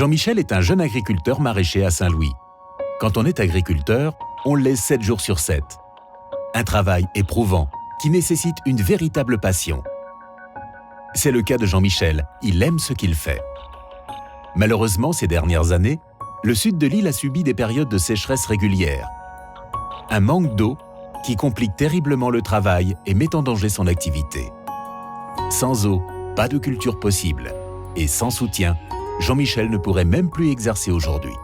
Jean-Michel est un jeune agriculteur maraîcher à Saint-Louis. Quand on est agriculteur, on l'est 7 jours sur 7. Un travail éprouvant qui nécessite une véritable passion. C'est le cas de Jean-Michel, il aime ce qu'il fait. Malheureusement, ces dernières années, le sud de l'île a subi des périodes de sécheresse régulières. Un manque d'eau qui complique terriblement le travail et met en danger son activité. Sans eau, pas de culture possible. Et sans soutien, Jean-Michel ne pourrait même plus exercer aujourd'hui.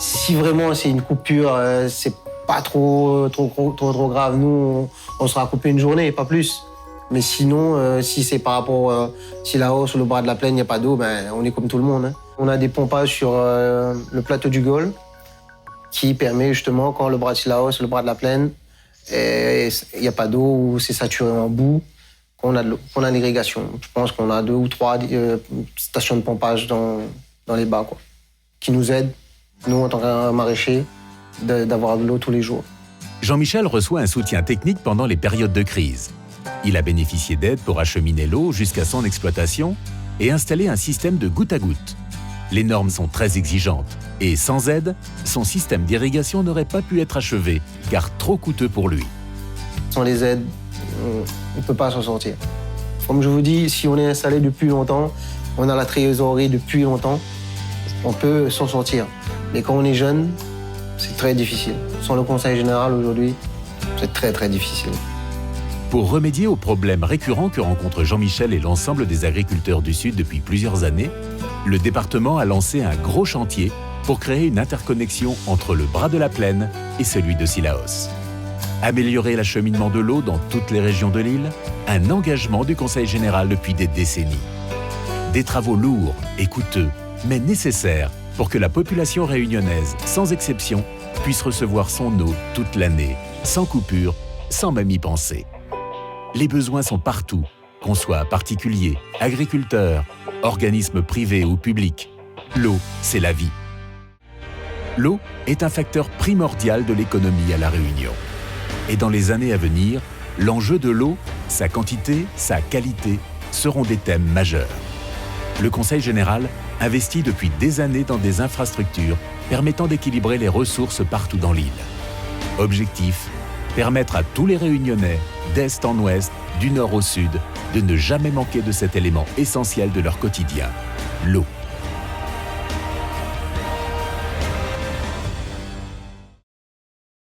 Si vraiment c'est une coupure, c'est pas trop grave. Nous, on sera coupé une journée, pas plus. Mais sinon, si c'est par rapport, si là-haut, sur le bras de la plaine, il n'y a pas d'eau, ben, on est comme tout le monde. Hein. On a des pompages sur le plateau du Gaulle qui permet justement, quand le bras de là-haut, sur le bras de la plaine, il n'y a pas d'eau ou c'est saturé en boue, qu'on a l'irrigation. Je pense qu'on a 2 ou 3 stations de pompage dans les bas, quoi, qui nous aident, nous, en tant que maraîchers, d'avoir de l'eau tous les jours. Jean-Michel reçoit un soutien technique pendant les périodes de crise. Il a bénéficié d'aide pour acheminer l'eau jusqu'à son exploitation et installer un système de goutte à goutte. Les normes sont très exigeantes et sans aide, son système d'irrigation n'aurait pas pu être achevé car trop coûteux pour lui. Sans les aides, on ne peut pas s'en sortir. Comme je vous dis, si on est installé depuis longtemps, on a la trésorerie depuis longtemps, on peut s'en sortir. Mais quand on est jeune, c'est très difficile. Sans le conseil général aujourd'hui, c'est très très difficile. Pour remédier aux problèmes récurrents que rencontrent Jean-Michel et l'ensemble des agriculteurs du Sud depuis plusieurs années, le département a lancé un gros chantier pour créer une interconnexion entre le bras de la plaine et celui de Cilaos. Améliorer l'acheminement de l'eau dans toutes les régions de l'île, un engagement du Conseil général depuis des décennies. Des travaux lourds et coûteux, mais nécessaires pour que la population réunionnaise, sans exception, puisse recevoir son eau toute l'année, sans coupure, sans même y penser. Les besoins sont partout, qu'on soit particulier, agriculteur, organisme privé ou public. L'eau, c'est la vie. L'eau est un facteur primordial de l'économie à La Réunion. Et dans les années à venir, l'enjeu de l'eau, sa quantité, sa qualité, seront des thèmes majeurs. Le Conseil général investit depuis des années dans des infrastructures permettant d'équilibrer les ressources partout dans l'île. Objectif, permettre à tous les Réunionnais, d'est en ouest, du nord au sud, de ne jamais manquer de cet élément essentiel de leur quotidien, l'eau.